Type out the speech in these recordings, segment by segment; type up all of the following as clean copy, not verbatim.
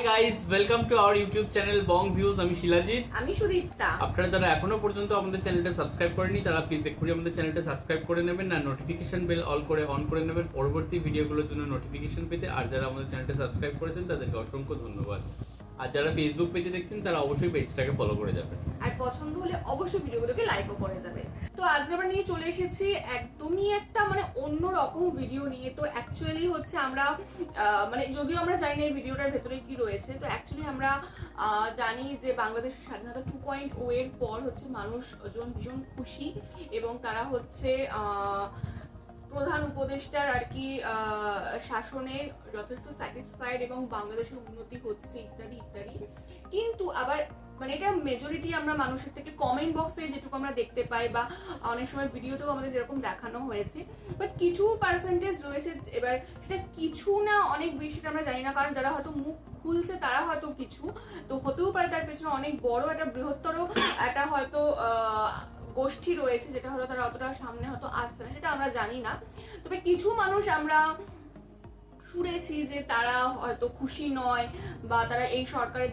Guys, welcome to our YouTube channel Bong views. আমি শিলাজিৎ, আমি সুদীপ্তা। আপনারা যারা এখনো পর্যন্ত আমাদের চ্যানেলটা সাবস্ক্রাইব করেনি তারা প্লিজ এক্ষুনি আমাদের চ্যানেলটা সাবস্ক্রাইব করে নেবেন, না নোটিফিকেশন বেল অন করে নেবেন পরবর্তী ভিডিওগুলোর জন্য নোটিফিকেশন পেতে। আর যারা আমাদের চ্যানেলটা সাবস্ক্রাইব করেছেন তাদেরকে অসংখ্য ধন্যবাদ। আর যারা ফেসবুক পেজে দেখছেন তারা অবশ্যই পেজটাকে ফলো করে যাবেন, আর পছন্দ হলে অবশ্যই ভিডিওগুলোকে লাইকও করে যাবে। তো আজকে আমরা নিয়ে চলে এসেছি একদমই একটা অন্য রকম ভিডিও নিয়ে। তো অ্যাকচুয়ালি হচ্ছে আমরা যদিও আমরা জানি না এই ভিডিওটার ভেতরে কি রয়েছে, তো অ্যাকচুয়ালি আমরা জানি যে বাংলাদেশের স্বাধীনতা 2.0 এর পর হচ্ছে মানুষজন ভীষণ খুশি এবং তারা হচ্ছে প্রধান উপদেষ্টার আর কি শাসনে যথেষ্ট স্যাটিসফাইড এবং বাংলাদেশের উন্নতি হচ্ছে ইত্যাদি ইত্যাদি। কিন্তু আবার এটা মেজরিটি আমরা মানুষের থেকে কমেন্ট বক্সে যেটুকু আমরা দেখতে পাই বা অনেক সময় ভিডিওতেও আমাদের যেরকম দেখানো হয়েছে, বাট কিছু পার্সেন্টেজ রয়েছে, এবার সেটা কিছু না অনেক বেশি আমরা জানি না, কারণ যারা হয়তো মুখ খুলছে তারা হয়তো কিছু, তো হতেও পারে তার পেছনে অনেক বড় একটা বৃহত্তর একটা হয়তো গোষ্ঠী রয়েছে যেটা হয়তো তারা অতটা সামনে হয়তো আসছে না, সেটা আমরা জানি না। তবে কিছু মানুষ আমরা শুনেছি যে তারা হয়তো খুশি নয় বা তারা এই সরকারের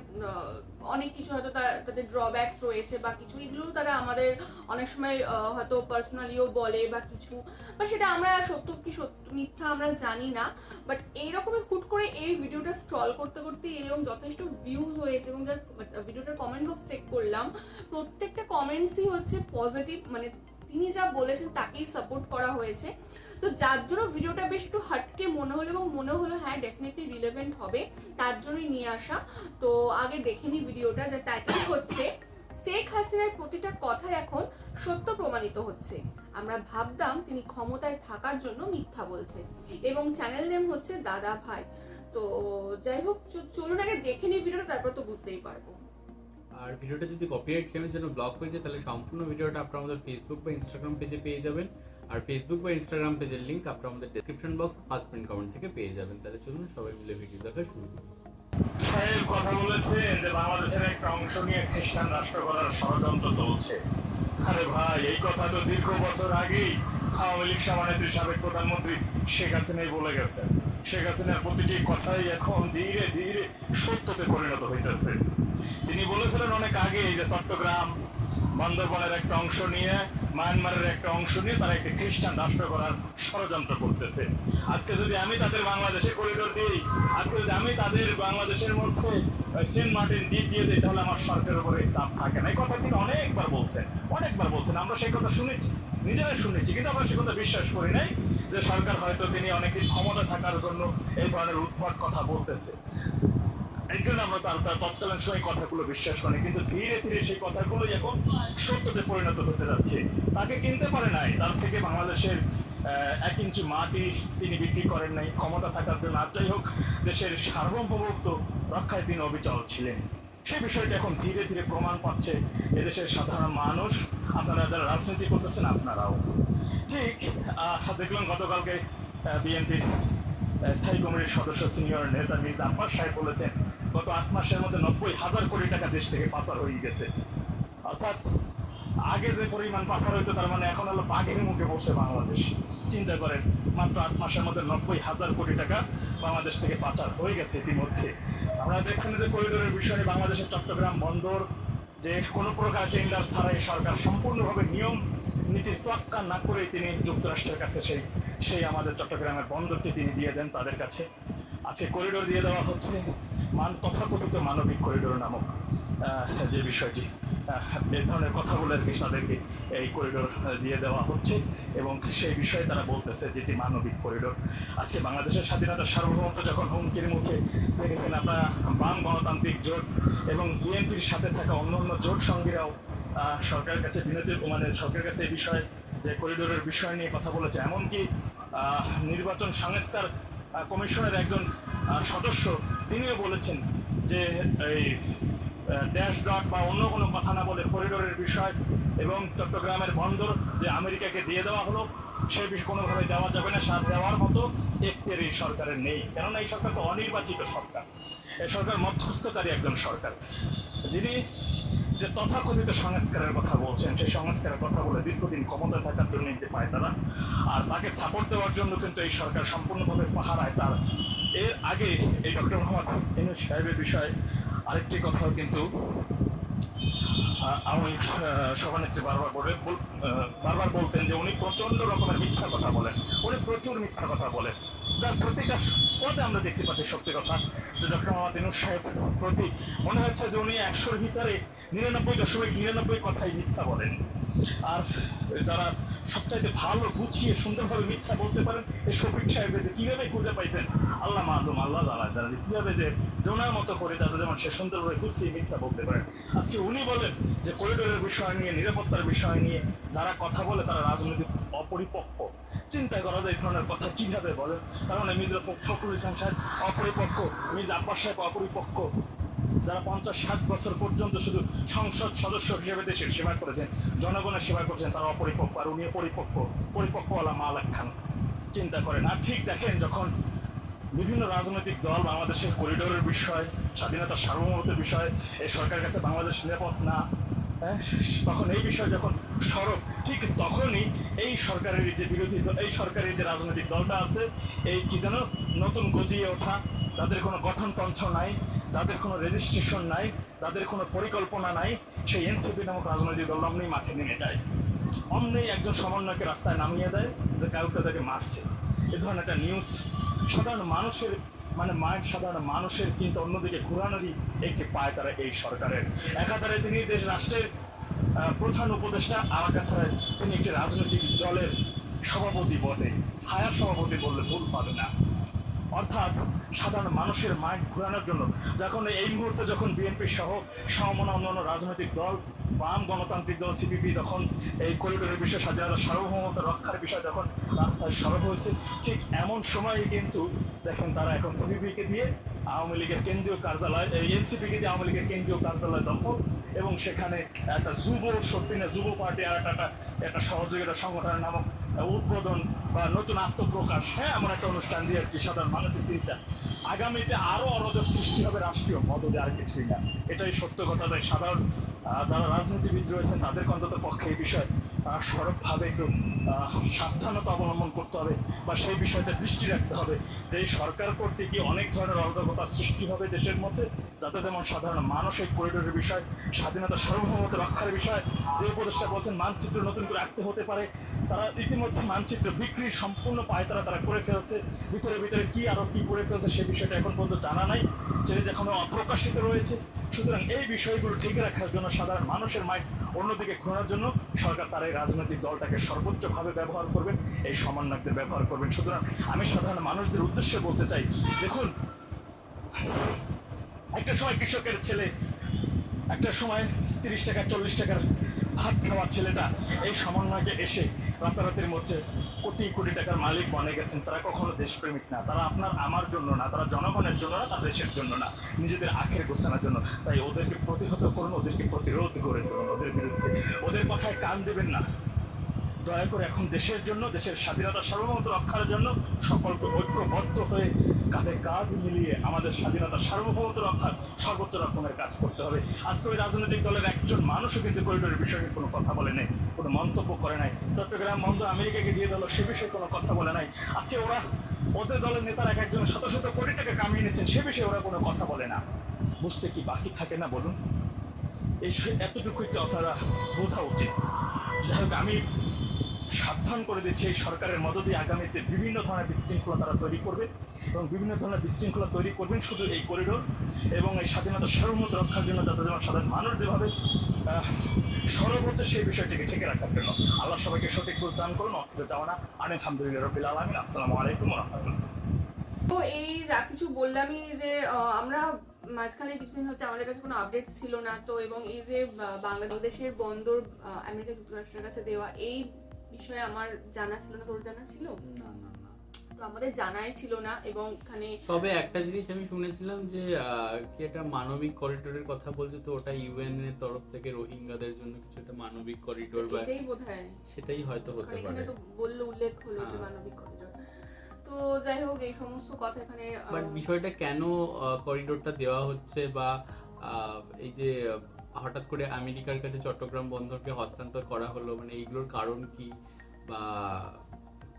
অনেক কিছু হয়তো তাদের ড্রব্যাকস রয়েছে বা কিছু, এগুলো তারা আমাদের অনেক সময় হয়তো পার্সোনালিও বলে বা কিছু, বা সেটা আমরা সত্য কি সত্য মিথ্যা আমরা জানি না। বাট এইরকমই হুট করে এই ভিডিওটা স্ক্রল করতে করতে এরকম যথেষ্ট ভিউজ হয়েছে এবং যার ভিডিওটার কমেন্ট বক্স চেক করলাম, প্রত্যেকটা কমেন্টসই হচ্ছে পজিটিভ, তিনি যা বলেছেন তাকেই সাপোর্ট করা হয়েছে। তো যার জন্য ভিডিওটা বেশ একটু হাটকে মনে হলো এবং মনে হলো হ্যাঁ ডেফিনেটলি রিলেভেন্ট হবে, তার জন্যই নিয়ে আসা। তো আগে দেখে নিই ভিডিওটা, যার টাইটেল হচ্ছে শেখ হাসিনার প্রতিটা কথা এখন সত্য প্রমাণিত হচ্ছে, আমরা ভাবতাম তিনি ক্ষমতায় থাকার জন্য মিথ্যা বলছে, এবং চ্যানেল নেম হচ্ছে দাদা ভাই। তো যাই হোক, চলুন আগে দেখে নিই ভিডিওটা, তারপর তো বুঝতেই পারবো। আর ভিডিওটা যদি কপিরাইট ক্লেমের জন্য ব্লক হয়ে যায় তাহলে সম্পূর্ণ ভিডিওটা আপনারা আমাদের ফেসবুক বা ইনস্টাগ্রাম পেজে পেয়ে যাবেন। আর ফেসবুক বা ইনস্টাগ্রাম পেজের লিংক আপনারা আমাদের description box first print comment থেকে পেয়ে যাবেন। তাহলে চলুন সবাই মিলে ভিডিও দেখা শুরু করি। সাহেব কথা বলেছেন যে বাংলাদেশের একটা অংশ নিয়ে খ্রিস্টান রাষ্ট্র করার ষড়যন্ত্র চলছে। আরে ভাই, এই কথা তো দীর্ঘ বছর আগেই আওয়ামী লীগ সভানেত্রী সাবেক প্রধানমন্ত্রী শেখ হাসিনাই বলে গেছেন। শেখ হাসিনার প্রতিটি কথাই এখন ধীরে ধীরে সত্যতে পরিণত হইতেছে। তিনি বলেছিলেন অনেক আগে যে চট্টগ্রাম বান্দরবনের একটা অংশ নিয়ে, মায়ানমারের একটা অংশ নিয়ে তারা একটি খ্রিস্টান রাষ্ট্র করার ষড়যন্ত্র করতেছে। আজকে যদি আমি তাদের বাংলাদেশে করিডোর দিই, আজকে যদি আমি তাদের বাংলাদেশের মধ্যে সেন্ট মার্টিন দ্বীপ দিয়ে দিই, তাহলে আমার সরকারের উপরে চাপ থাকে না। এই কথা তিনি অনেকবার বলছেন, আমরা সেই কথা শুনেছি, নিজেরাই শুনেছি, কিন্তু আমরা সে কথা বিশ্বাস করি নাই যে সরকার হয়তো তিনি অনেকদিন ক্ষমতা থাকার জন্য এই ধরনের উদ্ভট কথা বলতেছে। এই জন্য আমরা তার তৎকালীন সময় কথাগুলো বিশ্বাস করি, কিন্তু ধীরে ধীরে সেই কথাগুলোই এখন সত্যতে পরিণত হতে যাচ্ছে। তাকে কিনতে পারে নাই, তার থেকে বাংলাদেশের 1 ইঞ্চি মাটি তিনি বিক্রি করেন নাই ক্ষমতা থাকার জন্য। আর যাই হোক, দেশের সার্বভৌমত্ব রক্ষায় তিনি অবিচল ছিলেন। সেই বিষয়টা এখন ধীরে ধীরে প্রমাণ পাচ্ছে এদেশের সাধারণ মানুষ, আপনারা যারা রাজনীতি করতেছেন আপনারাও। ঠিক দেখলাম গতকালকে বিএনপির স্থায়ী কমিটির সদস্য সিনিয়র নেতা মির্জা আব্বাস সাহেব বলেছেন গত 8 মাসের মধ্যে 90,000 কোটি টাকা দেশ থেকে পাচার হয়ে গেছে। অর্থাৎ আগে যে পরিমাণ পাচার হইতো তার এখন হলো বাঘের মুখে বসে বাংলাদেশ। চিন্তা করেন, মাত্র 8 মাসের মধ্যে 90,000 কোটি টাকা বাংলাদেশ থেকে পাচার হয়ে গেছে ইতিমধ্যে। আমরা দেখছেন যে করিডোরের বিষয়ে বাংলাদেশের চট্টগ্রাম বন্দর যে কোনো প্রকার টেন্ডার ছাড়াই সরকার সম্পূর্ণভাবে নিয়ম নীতির তোয়াক্কা না করে তিনি যুক্তরাষ্ট্রের কাছে সেই আমাদের চট্টগ্রামের বন্দরটি তিনি দিয়ে দেন তাদের কাছে। আজকে করিডোর দিয়ে দেওয়া হচ্ছে, তথাকথিত মানবিক করিডোর নামক যে বিষয়টি, এই ধরনের কথা বলে তাদেরকে এই করিডোর দিয়ে দেওয়া হচ্ছে এবং সেই বিষয়ে তারা বলতেছে যেটি মানবিক করিডোর। আজকে বাংলাদেশের স্বাধীনতার সার্বভৌমত্ব যখন হুমকির মুখে দেখেছেন আপনারা, বাম গণতান্ত্রিক জোট এবং বিএনপির সাথে থাকা অন্যান্য জোট সঙ্গীরাও সরকারের কাছে সরকারের কাছে এই বিষয়ে যে করিডোরের বিষয় নিয়ে কথা বলেছে। এমনকি নির্বাচন সংস্কার কমিশনের একজন সদস্য তিনিও বলেছেন যে এই ড্যাশ ডট বা অন্য কোনো কথা না বলে করিডোরের বিষয় এবং চট্টগ্রামের বন্দর যে আমেরিকাকে দিয়ে দেওয়া হলো সে বিষয় কোনোভাবে দেওয়া যাবে না, সাথ দেওয়ার মতো এখতিয়ার এই সরকারের নেই। কেননা এই সরকার তো অনির্বাচিত সরকার, এই সরকার মধ্যস্থকারী একজন সরকার, যিনি যে তথাকথিত সংস্কারের কথা বলছেন, সেই সংস্কারের কথা বলে দীর্ঘদিন ক্ষমতায় থাকার জন্য নিতে পায় তারা, আর তাকে সাপোর্ট দেওয়ার জন্য কিন্তু এই সরকার সম্পূর্ণভাবে পাহারায় তার। এর আগে এই ডক্টর মোহাম্মদ ইউনূস সাহেবের বিষয়ে আরেকটি কথাও কিন্তু আওয়ামী লীগ সভানেত্রী বারবার বলতেন যে উনি প্রচন্ড রকমের মিথ্যা কথা বলেন, উনি প্রচুর মিথ্যা কথা বলেন, যার প্রতিটা পদে আমরা দেখতে পাচ্ছি সত্যি কথা যে ডক্টর মোহাম্মদ ইউনূস সাহেব প্রতি মনে হচ্ছে যে উনি 100-র ভিতরে 99.99 কথাই মিথ্যা বলেন। আর যারা সবচাইতে ভালো গুছিয়ে সুন্দরভাবে মিথ্যা বলতে পারেন এই শফিক সাহেবের যে কিভাবে খুঁজে পাইছেন আল্লাহ মালুম, আল্লাহ জানা, যারা কিভাবে যে ডোনার মতো করে যাতে যেমন সে সুন্দরভাবে গুছিয়ে মিথ্যা বলতে পারেন। আজকে উনি বলেন যে করিডোরের বিষয় নিয়ে, নিরাপত্তার বিষয় নিয়ে যারা কথা বলে তারা রাজনৈতিক অপরিপক্ক। চিন্তা করা যায় এই ধরনের কথা কিভাবে বলেন, কারণ মির্জা ফখরুল ইসলাম সাহেব অপরিপক্ক, মির্জা আব্বাস সাহেব অপরিপক্ক, যারা 50-60 বছর পর্যন্ত শুধু সংসদ সদস্য হিসেবে দেশের সেবা করেছেন, জনগণের সেবা করেছেন, তারা অপরিপক্ক, আর উনি পরিপক্কওয়ালা মাল খান। চিন্তা করেন। আর ঠিক দেখেন যখন বিভিন্ন রাজনৈতিক দল বাংলাদেশের করিডোরের বিষয়, স্বাধীনতা সার্বভৌমত্বের বিষয়, এই সরকারের কাছে বাংলাদেশ নিরাপদ না, তখন এই বিষয় যখন সরব, ঠিক তখনই এই সরকারের যে বিরোধী দল, এই সরকারের যে রাজনৈতিক দলটা আছে, এই কি যেন নতুন গজিয়ে ওঠা, যাদের কোনো গঠনতন্ত্র নাই, যাদের কোনো রেজিস্ট্রেশন নাই, যাদের কোনো পরিকল্পনা নাই, সেই এনসিপি নামক রাজনৈতিক দল অমনি মাঠে নেমে যায়, অমনি একজন সমন্বয়কে রাস্তায় নামিয়ে দেয় যে কাউকে তাকে মারছে। এ ধরনের একটা নিউজ সাধারণ মানুষের সাধারণ মানুষের চিন্তা অন্যদিকে ঘুরানোরই একটি পায় তারা এই সরকারের। একাধারে তিনি দেশ রাষ্ট্রের প্রধান উপদেষ্টা, আর একাধারে তিনি একটি রাজনৈতিক দলের সভাপতি বটে, ছায়া সভাপতি বললে ভুল পাবে না। অর্থাৎ সাধারণ মানুষের মাইন্ড ঘুরানোর জন্য যখন এই মুহূর্তে যখন বিএনপি সহ সমমনা অন্যান্য রাজনৈতিক দল, বাম গণতান্ত্রিক দল সিপিবি যখন এই করিডোরের বিষয়ে স্বাধীনতা সার্বভৌমত্ব রক্ষার বিষয়ে যখন রাস্তায় সরব হয়েছে, ঠিক এমন সময়ে কিন্তু দেখেন তারা এখন সিপিবিকে দিয়ে আওয়ামী লীগের কেন্দ্রীয় কার্যালয়, এই এনসিপিকে দিয়ে আওয়ামী লীগের কেন্দ্রীয় কার্যালয় দখল, এবং সেখানে একটা যুব পার্টি আর একটা সহযোগিতা সংগঠনের নামক উদ্বোধন বা নতুন আত্মপ্রকাশ, এমন একটা অনুষ্ঠান দিয়ে আর কি সাধারণ মানুষের চিন্তা আগামীতে আরো অরাজক সৃষ্টি হবে রাষ্ট্রীয় মদদে, আর কিছুই না। এটাই সত্য কথা। তাই সাধারণ যারা রাজনীতিবিদ রয়েছেন তাদের অন্তত পক্ষে এই বিষয়ে সরবভাবে একটু সাবধানতা অবলম্বন করতে হবে, বা সেই বিষয়টা দৃষ্টি রাখতে হবে যে এই সরকার করতে গিয়ে অনেক ধরনের অরাজকতার সৃষ্টি হবে দেশের মধ্যে, যাতে যেমন সাধারণ মানুষ এই করিডোরের বিষয়, স্বাধীনতা সার্বভৌমত্ব রক্ষার বিষয় যে উপদেষ্টা বলছেন মানচিত্র নতুন করে রাখতে হতে পারে, তারা ইতিমধ্যে মানচিত্র বিক্রির সম্পূর্ণ পায়তারা তারা করে ফেলছে, ভিতরে ভিতরে কি আরো কি করে ফেলছে সে বিষয়টা এখন পর্যন্ত জানা নাই, যে এখনো অপ্রকাশিত রয়েছে। সুতরাং এই বিষয়গুলো ঠিক রাখার জন্য, সাধারণ মানুষের মাইন্ড অন্যদিকে ঘোরানোর জন্য সরকার তার এই রাজনৈতিক দলটাকে সর্বোচ্চভাবে ব্যবহার করবেন, এই সমন্বয়কদের ব্যবহার করবেন। সুতরাং আমি সাধারণ মানুষদের উদ্দেশ্যে বলতে চাই, দেখুন একটা সময় কৃষকের ছেলে, একটা সময় 30 টাকা 40 টাকার ভাত খাওয়ার ছেলেটা এই সমন্বয়কে এসে রাতারাতির মধ্যে কোটি কোটি টাকার মালিক বনে গেছেন। তারা কখনো দেশপ্রেমিক না, তারা আপনার আমার জন্য না, তারা জনগণের জন্য না, তার দেশের জন্য না, নিজেদের আখের গোছানোর জন্য। তাই ওদেরকে প্রতিহত করুন, ওদেরকে প্রতিরোধ করে তুলুন, ওদের বিরুদ্ধে ওদের কথায় কান দেবেন না। দয়া করে এখন দেশের জন্য, দেশের স্বাধীনতা সার্বভৌমত্ব রক্ষার জন্য সকলকে ঐক্যবদ্ধ হয়ে কাঁধে কাঁধ মিলিয়ে আমাদের স্বাধীনতা সার্বভৌমত্ব রক্ষার সর্বোচ্চ রকমের কাজ করতে হবে। আজকে ওই রাজনৈতিক দলের একজন মানুষও কিন্তু করিডোরের বিষয়ে কোনো কথা বলে নাই, কোনো মন্তব্য করে নাই। চট্টগ্রাম বন্দর আমেরিকাকে দিয়ে দিল, সে বিষয়ে কোনো কথা বলে নাই। আজকে ওদের দলের নেতারা এক একজন শত শত কোটি টাকা কামিয়ে নিচ্ছেন, সে বিষয়ে ওরা কোনো কথা বলে না। বুঝতে কি বাকি থাকে না বলুন? এই এতটুকুই তো আপনারা বোঝা উচিত। যাই হোক, আমি সাবধান করে দিচ্ছে এই সরকারের মদদে আগামীতে বিভিন্ন ধরনের বিশৃঙ্খলা তারা তৈরি করবে, এবং বিভিন্ন ধরনের বিশৃঙ্খলা তৈরি করবেন শুধু এই করিডোর এবং এই স্বাধীনতা সার্বভৌমত্ব রক্ষার জন্য, যাতে যেমন সাধারণ মানুষ যেভাবে সরব হচ্ছে সেই বিষয়টিকে ঠেকে রাখার জন্য। আল্লাহ সবাইকে সঠিক বুঝ দান করুন। অক্ষিত যাওয়ানা আলহামদুলিল্লাহ রাব্বিল আলামিন। আসসালামু আলাইকুম ওয়া রাহমাতুল্লাহ। তো এই যা কিছু বললামই যে আমরা মাঝখানে কিছুদিন হচ্ছে আমাদের কাছে কোনো আপডেট ছিল না, তো এবং এই যে বাংলাদেশের বন্দর আমেরিকা যুক্তরাষ্ট্রের কাছে দেওয়া, এই বিষয়ে আমার জানা ছিল না। তোর জানা ছিল? না না না, তো আমাদের জানাই ছিল না। এবং এখানে তবে একটা জিনিস আমি শুনেছিলাম যে কি একটা মানবিক করিডোরের কথা বলছে, তো ওটা ইউএন এর তরফ থেকে রোহিঙ্গাদের জন্য কিছু একটা মানবিক করিডোর, বা এটাই বোধহয় সেটাই হয়তো হতে পারে। এখানে তো বললো, উল্লেখ হলো যে মানবিক করিডোর। তো যাই হোক, এই সমস্ত কথা এখানে বাট বিষয়টা কেন করিডোরটা দেওয়া হচ্ছে, বা এই যে হঠাৎ করে আমেরিকার কাছে চট্টগ্রাম বন্দরকে হস্তান্তর করা হলো, মানে এইগুলোর কারণ কি বা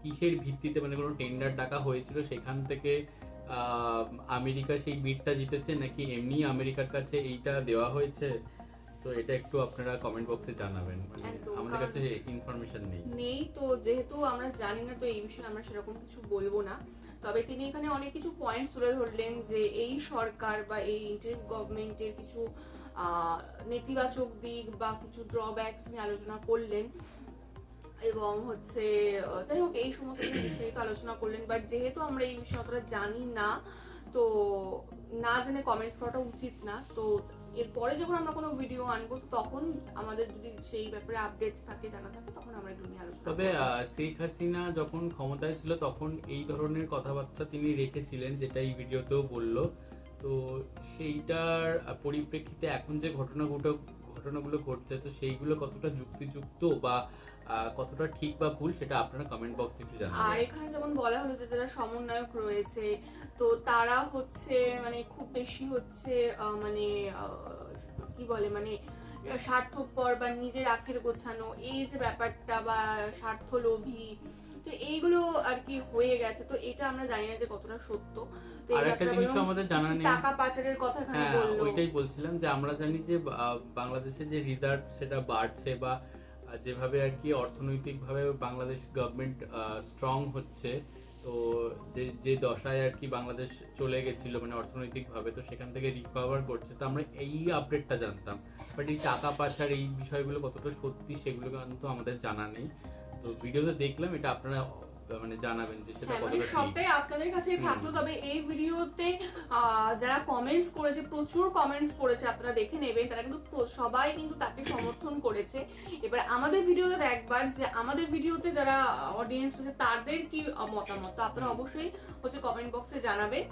কিসের ভিত্তিতে, মানে কোনো টেন্ডার ডাকা হয়েছিল সেখান থেকে আমেরিকা সেই বিডটা জিতেছে নাকি এমনি আমেরিকার কাছে এইটা দেওয়া হয়েছে? তো এটা একটু আপনারা কমেন্ট বক্সে জানাবেন, মানে একদম, আমাদের কারণ কাছে ইনফরমেশন নেই। নেই তো, যেহেতু আমরা জানি না তো এই বিষয়ে আমরা সেরকম কিছু বলবো না। তবে তিনি এখানে অনেক কিছু পয়েন্টস তুলে ধরলেন যে এই সরকার বা এই ইন্টারিম গভর্নমেন্টের কিছু নেতিবাচক দিক বা কিছু ড্রব্যাকস নিয়ে আলোচনা করলেন এবং হচ্ছে যাই হোক এই সমস্ত নিয়ে বিস্তারিত আলোচনা করলেন। বাট যেহেতু আমরা এই বিষয়ে অতটা জানি না, তো না জেনে কমেন্টস করাটা উচিত না। তো এরপরে যখন আমরা কোনো ভিডিও আনবো তো তখন আমাদের যদি সেই ব্যাপারে আপডেটস থাকে, জানা থাকে, তখন আমরা এগুলো নিয়ে আলোচনা তবে করবো। শেখ হাসিনা যখন ক্ষমতায় ছিল তখন এই ধরনের কথাবার্তা তিনি রেখেছিলেন, যেটা এই ভিডিওতেও বললো। তো সেইটার পরিপ্রেক্ষিতে এখন যে ঘটনাগুলো ঘটছে, তো সেইগুলো কতটা যুক্তিযুক্ত বা কতটা ঠিক বা ভুল, সেটা আপনারা কমেন্ট বক্সে একটু আর জানাবেন। এখানে যেমন বলা হলো যে যারা সমন্বয়ক রয়েছে, তো তারা হচ্ছে মানে খুব বেশি হচ্ছে মানে কি বলে, মানে স্বার্থপর বা নিজের আখের গোছানো এই যে ব্যাপারটা বা স্বার্থলোভী, তো এইগুলো আর কি হয়ে গেছে। তো এটা আমরা জানি না যে কতটা সত্য। তো এই আর একটা ব্যাপারে জিনিসও বরং আমাদের জানা কিছু নেই। টাকা পাচারের কথা এখানে হ্যাঁ, বললো। ওইটাই বলছিলাম যে আমরা জানি যে বাংলাদেশের যে রিজার্ভ সেটা বাড়ছে বা যেভাবে আর কি অর্থনৈতিকভাবে বাংলাদেশ গভর্নমেন্ট স্ট্রং হচ্ছে, তো যে যে দশায় আর কি বাংলাদেশ চলে গেছিল মানে অর্থনৈতিকভাবে, তো সেখান থেকে রিকভার করছে। তো আমরা এই আপডেটটা জানতাম, বাট এই টাকা পাচার এই বিষয়গুলো কতটা সত্যি সেগুলো কিন্তু আমাদের জানা নেই। তো ভিডিওতে দেখলাম, এটা আপনারা মানে জানাবেন যে সেটা হ্যাঁ, মানে কতটা ঠিক। সবটাই আপনাদের কাছেই থাকলো। তবে এই ভিডিওতে যারা কমেন্টস করেছে, প্রচুর কমেন্টস করেছে, আপনারা দেখে নেবেন, তারা কিন্তু সবাই কিন্তু তাকে সমর্থন করেছে। এবার আমাদের ভিডিওতে দেখবার যে আমাদের ভিডিওতে যারা অডিয়েন্স আছে তাদের কি মতামত, তো আপনারা অবশ্যই হচ্ছে কমেন্ট বক্সে জানাবেন।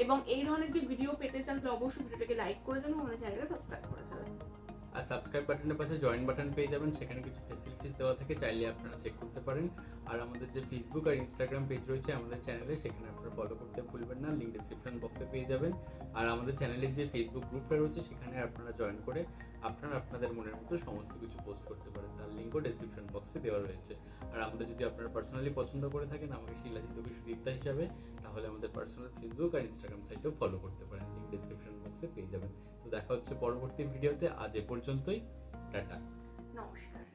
এবং এই ধরনের যদি ভিডিও পেতে চান তাহলে অবশ্যই ভিডিওটাকে লাইক করে যাবেন, আমাদের চ্যানেলটা সাবস্ক্রাইব করে যাবেন। আর সাবস্ক্রাইব বাটনের পাশে জয়েন বাটন পেয়ে যাবেন, সেখানে কিছু ফ্যাসিলিটিস দেওয়া থাকে, চাইলে আপনারা চেক করতে পারেন। আর আমাদের যে ফেসবুক আর ইনস্টাগ্রাম পেজ রয়েছে আমাদের চ্যানেলে, সেখানে আপনারা ফলো করতে ভুলবেন না, লিঙ্ক ডেসক্রিপশন বক্সে পেয়ে যাবেন। আর আমাদের চ্যানেলের যে ফেসবুক গ্রুপটা রয়েছে সেখানে আপনারা জয়েন করে আপনারা আপনাদের মনের মতো সমস্ত কিছু পোস্ট করতে পারেন, তার লিঙ্কও ডেসক্রিপশন বক্সে দেওয়া রয়েছে। আর আমাদের যদি আপনারা পার্সোনালি পছন্দ করে থাকেন আমাকে শিলাজিৎ সুদীপ্তা হিসাবে, তাহলে আমাদের পার্সোনাল ফেসবুক আর ইনস্টাগ্রাম সাইটেও ফলো করতে পারেন, লিঙ্ক ডেসক্রিপশন বক্সে পেয়ে যাবেন। তো দেখা হচ্ছে পরবর্তী ভিডিওতে, আজ এ পর্যন্তই, টাটা। নমস্কার।